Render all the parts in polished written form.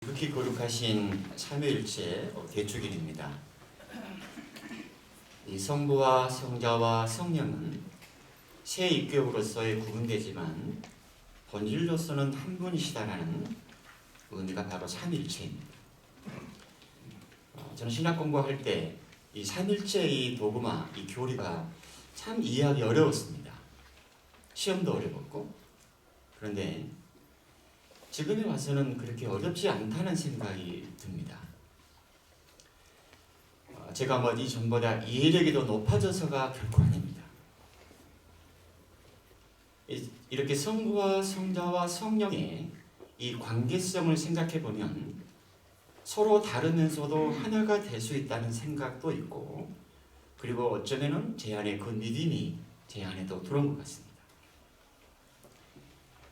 극히 거룩하신 삼위일체 대축일입니다. 이 성부와 성자와 성령은 세 인격으로서의 구분되지만 본질로서는 한 분이시다라는 의미가 바로 삼위일체입니다. 저는 신학 공부할 때 이 삼위일체의 도구마, 이 교리가 참 이해하기 어려웠습니다. 시험도 어려웠고. 그런데 지금에 와서는 그렇게 어렵지 않다는 생각이 듭니다. 제가 이전보다 이해력이 더 높아져서가 결코 아닙니다. 이렇게 성부와 성자와 성령의 이 관계성을 생각해 보면 서로 다르면서도 하나가 될 수 있다는 생각도 있고, 그리고 어쩌면은 제 안에 그 믿음이 제 안에도 들어온 것 같습니다.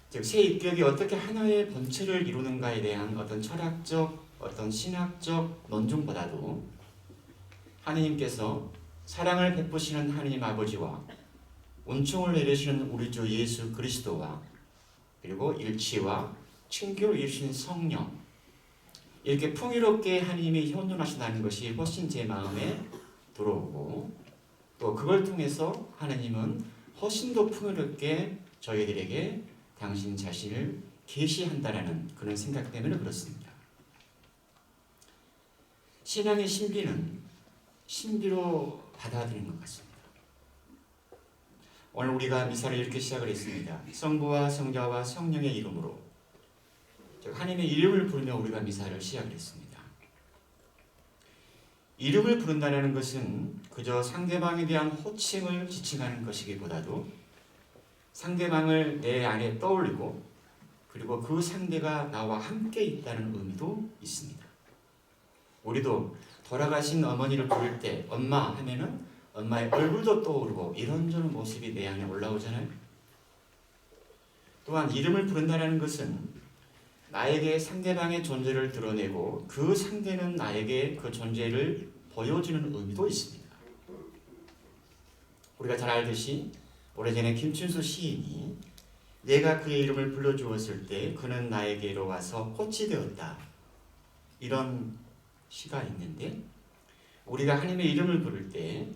즉, 세 인격이 어떻게 하나의 본체를 이루는가에 대한 어떤 철학적, 어떤 신학적 논증보다도 하느님께서 사랑을 베푸시는 하느님 아버지와 은총을 내리시는 우리 주 예수 그리스도와 그리고 일치와 친교를 이루신 성령, 이렇게 풍요롭게 하느님이 현존하신다는 것이 훨씬 제 마음에 들어오고, 또 그걸 통해서 하느님은 훨씬 더 풍요롭게 저희들에게 당신 자신을 계시한다라는 그런 생각 때문에 그렇습니다. 신앙의 신비는 신비로 받아들이는 것 같습니다. 오늘 우리가 미사를 이렇게 시작을 했습니다. 성부와 성자와 성령의 이름으로, 즉 하나님의 이름을 부르며 우리가 미사를 시작을 했습니다. 이름을 부른다는 것은 그저 상대방에 대한 호칭을 지칭하는 것이기보다도 상대방을 내 안에 떠올리고, 그리고 그 상대가 나와 함께 있다는 의미도 있습니다. 우리도 돌아가신 어머니를 부를 때 엄마 하면은 엄마의 얼굴도 떠오르고 이런저런 모습이 내 안에 올라오잖아요. 또한 이름을 부른다는 것은 나에게 상대방의 존재를 드러내고 그 상대는 나에게 그 존재를 보여주는 의미도 있습니다. 우리가 잘 알듯이 오래전에 김춘수 시인이 내가 그의 이름을 불러주었을 때 그는 나에게로 와서 꽃이 되었다, 이런 시가 있는데, 우리가 하나님의 이름을 부를 때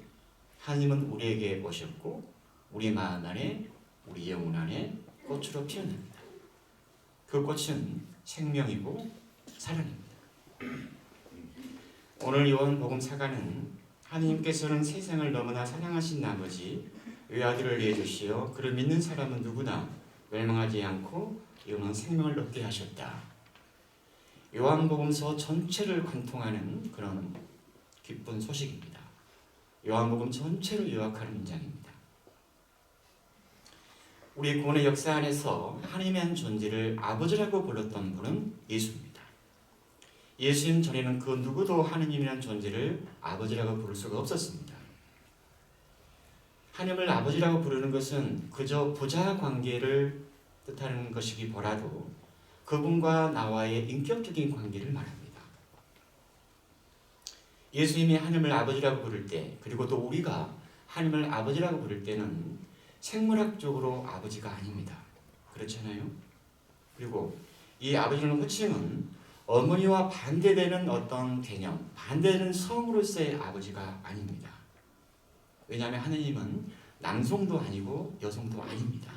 하나님은 우리에게 오셨고 우리 마음 안에, 우리 영혼 안에 꽃으로 피어납니다. 그 꽃은 생명이고 사랑입니다. 오늘 요한복음 사가는 하나님께서는 세상을 너무나 사랑하신 나머지 외아들을 내주시어 그를 믿는 사람은 누구나 멸망하지 않고 영원한 생명을 얻게 하셨다. 요한복음서 전체를 관통하는 그런 기쁜 소식입니다. 요한복음 전체를 요약하는 문장입니다. 우리 구원의 역사 안에서 하나님의 존재를 아버지라고 불렀던 분은 예수입니다. 예수님 전에는 그 누구도 하느님이라는 존재를 아버지라고 부를 수가 없었습니다. 하느님을 아버지라고 부르는 것은 그저 부자 관계를 뜻하는 것이기보다도 그분과 나와의 인격적인 관계를 말합니다. 예수님이 하느님을 아버지라고 부를 때, 그리고 또 우리가 하느님을 아버지라고 부를 때는 생물학적으로 아버지가 아닙니다. 그렇잖아요? 그리고 이 아버지는 호칭은 어머니와 반대되는 어떤 개념, 반대되는 성으로서의 아버지가 아닙니다. 왜냐하면 하느님은 남성도 아니고 여성도 아닙니다.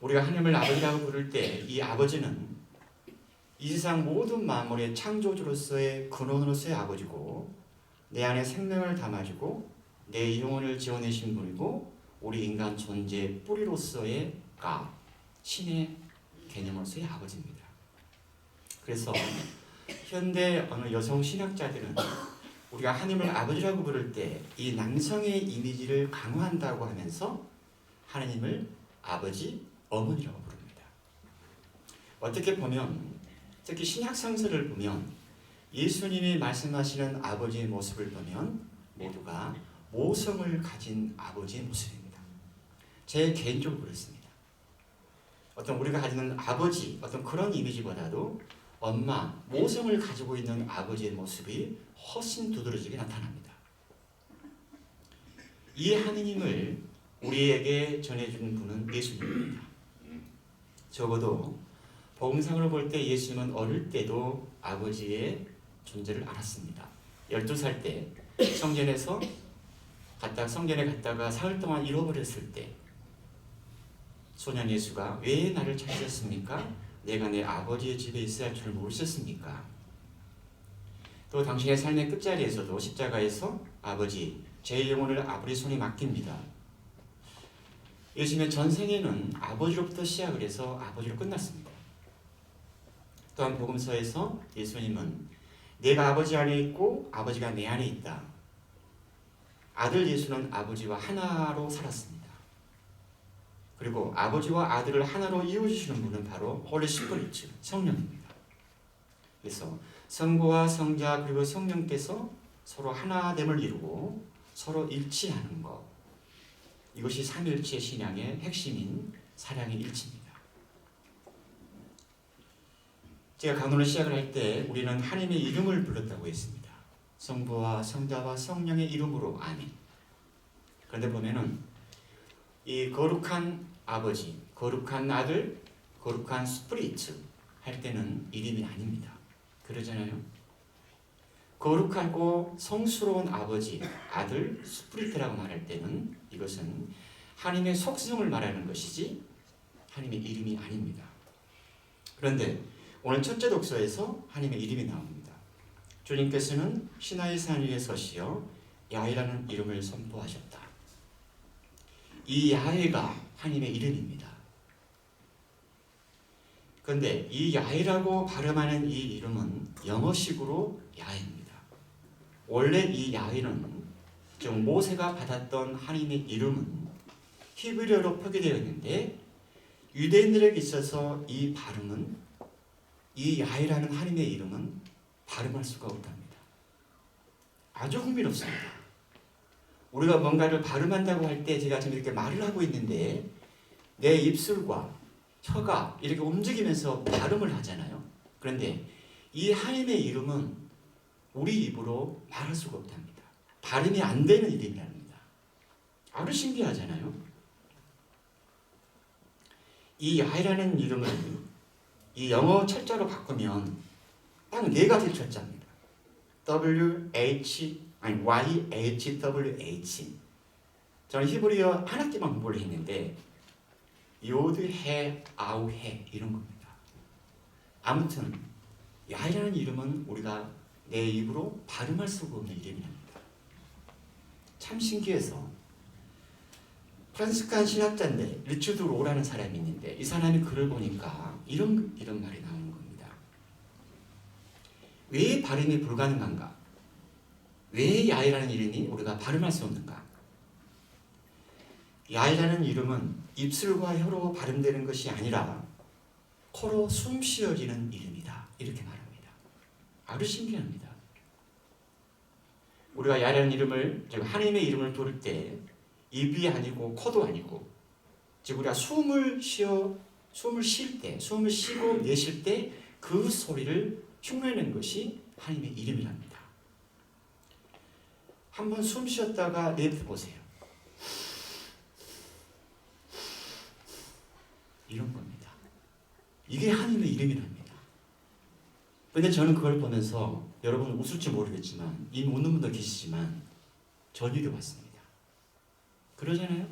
우리가 하느님을 아버지라고 부를 때 이 아버지는 이 세상 모든 만물의 창조주로서의 근원으로서의 아버지고, 내 안에 생명을 담아주고 내 영혼을 지어내신 분이고, 우리 인간 존재 뿌리로서의 가, 신의 개념으로서의 아버지입니다. 그래서 현대 어느 여성 신학자들은 우리가 하나님을 아버지라고 부를 때 이 남성의 이미지를 강화한다고 하면서 하나님을 아버지, 어머니라고 부릅니다. 어떻게 보면, 특히 신약 성서를 보면 예수님이 말씀하시는 아버지의 모습을 보면 모두가 모성을 가진 아버지의 모습입니다. 제 개인적으로 그렇습니다. 어떤 우리가 가지는 아버지, 어떤 그런 이미지보다도 엄마, 모성을 가지고 있는 아버지의 모습이 훨씬 두드러지게 나타납니다. 이 하느님을 우리에게 전해준 분은 예수님입니다. 적어도 복음상으로 볼 때 예수님은 어릴 때도 아버지의 존재를 알았습니다. 12살 때 성전에 갔다가 사흘 동안 잃어버렸을 때 소년 예수가 왜 나를 찾으셨습니까? 내가 내 아버지의 집에 있어야 할 줄 모르셨습니까? 또 당신의 삶의 끝자리에서도 십자가에서 아버지, 제 영혼을 아버지 손에 맡깁니다. 예수님의 전생에는 아버지로부터 시작을 해서 아버지로 끝났습니다. 또한 복음서에서 예수님은 내가 아버지 안에 있고 아버지가 내 안에 있다. 아들 예수는 아버지와 하나로 살았습니다. 그리고 아버지와 아들을 하나로 이어주시는 분은 바로 홀리 스피리트, 성령입니다. 그래서 성부와 성자 그리고 성령께서 서로 하나됨을 이루고 서로 일치하는 것, 이것이 삼일체 신앙의 핵심인 사랑의 일치입니다. 제가 강론을 시작을 할 때 우리는 하나님의 이름을 불렀다고 했습니다. 성부와 성자와 성령의 이름으로 아멘. 그런데 보면은 이 거룩한 아버지, 거룩한 아들, 거룩한 스피리트 할 때는 이름이 아닙니다. 그러잖아요. 거룩하고 성스러운 아버지, 아들, 스피리트라고 말할 때는 이것은 하나님의 속성을 말하는 것이지 하나님의 이름이 아닙니다. 그런데 오늘 첫째 독서에서 하나님의 이름이 나옵니다. 주님께서는 시나이 산 위에 서시어 야훼라는 이름을 선포하셨다. 이 야훼가 하나님의 이름입니다. 그런데 이 야훼라고 발음하는 이 이름은 영어식으로 야훼입니다. 원래 이 야훼는 즉 모세가 받았던 하나님의 이름은 히브리어로 표기되어 있는데 유대인들에게 있어서 이 발음은 이 야훼라는 하나님의 이름은 발음할 수가 없답니다. 아주 흥미롭습니다. 우리가 뭔가를 발음한다고 할 때 제가 지금 이렇게 말을 하고 있는데 내 입술과 혀가 이렇게 움직이면서 발음을 하잖아요. 그런데 이 하나님의 이름은 우리 입으로 말할 수가 없답니다. 발음이 안 되는 이름이랍니다. 아주 신기하잖아요. 이 야훼라는 이름을 이 영어 철자로 바꾸면 딱 네 가지 철자입니다. YHWH. 저는 히브리어 한 학기만 공부를 했는데 요드, 해, 아우, 해 이런 겁니다. 아무튼 야훼라는 이름은 우리가 내 입으로 발음할 수가 없는 이름입니다. 참 신기해서 프란스칸 신학자인데 리추드 로라는 사람이 있는데 이 사람이 글을 보니까 이런 말이 나오는 겁니다. 왜 발음이 불가능한가? 왜 야훼라는 이름이 우리가 발음할 수 없는가? 야훼라는 이름은 입술과 혀로 발음되는 것이 아니라 코로 숨 쉬어지는 이름이다. 이렇게 말합니다. 아주 신기합니다. 우리가 야훼라는 이름을, 즉 하나님의 이름을 부를 때 입이 아니고 코도 아니고, 즉 우리가 숨을 쉴 때, 숨을 쉬고 내쉴 때 그 소리를 흉내내는 것이 하나님의 이름이랍니다. 한번 숨 쉬었다가 내뱉어보세요. 이런 겁니다. 이게 하나님의 이름이랍니다. 근데 저는 그걸 보면서 여러분 웃을지 모르겠지만 이미 웃는 분도 계시지만 전율이 왔습니다. 그러잖아요?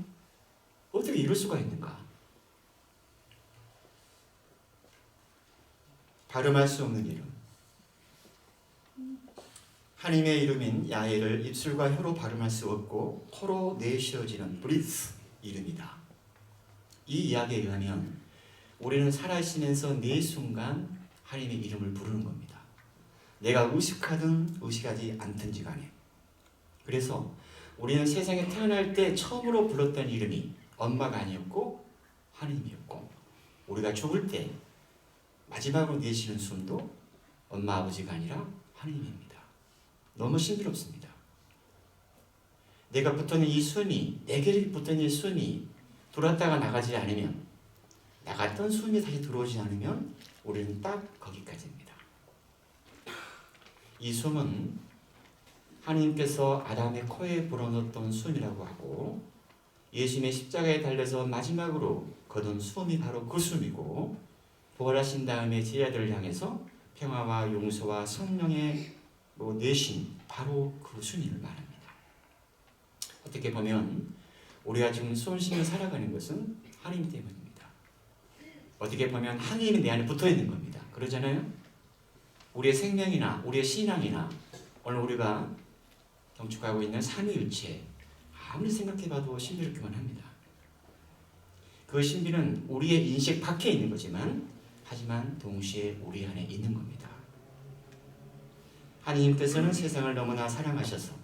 어떻게 이럴 수가 있는가? 발음할 수 없는 이름. 하나님의 이름인 야훼를 입술과 혀로 발음할 수 없고 코로 내쉬어지는 브리스 이름이다. 이 이야기에 의하면 우리는 살아있으면서 매 순간 하나님의 이름을 부르는 겁니다. 내가 의식하든 의식하지 않든지 간에. 그래서 우리는 세상에 태어날 때 처음으로 불렀던 이름이 엄마가 아니었고 하나님이었고, 우리가 죽을 때 마지막으로 내쉬는 숨도 엄마 아버지가 아니라 하나님입니다. 너무 신비롭습니다. 내가 붙어있는 이 숨이, 내게 붙어있는 이 숨이 들어왔다가 나가지 않으면, 나갔던 숨이 다시 들어오지 않으면 우리는 딱 거기까지입니다. 이 숨은 하나님께서 아담의 코에 불어넣었던 숨이라고 하고, 예수님의 십자가에 달려서 마지막으로 거둔 숨이 바로 그 숨이고, 부활하신 다음에 제자들을 향해서 평화와 용서와 성령의 내신, 바로 그 순위를 말합니다. 어떻게 보면 우리가 지금 손심을 살아가는 것은 하나님 때문입니다. 어떻게 보면 하나님이 내 안에 붙어 있는 겁니다. 그러잖아요. 우리의 생명이나 우리의 신앙이나 오늘 우리가 경축하고 있는 삼위일체, 아무리 생각해봐도 신비롭기만 합니다. 그 신비는 우리의 인식 밖에 있는 거지만, 하지만 동시에 우리 안에 있는 겁니다. 하나님께서는 세상을 너무나 사랑하셔서,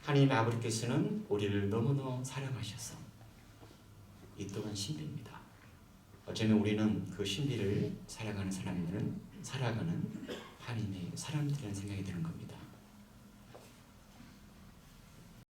하나님 아버지께서는 우리를 너무나 사랑하셔서, 이 또한 신비입니다. 어쩌면 우리는 그 신비를 살아가는 사람들은 살아가는 하나님의 사람들이라는 생각이 드는 겁니다.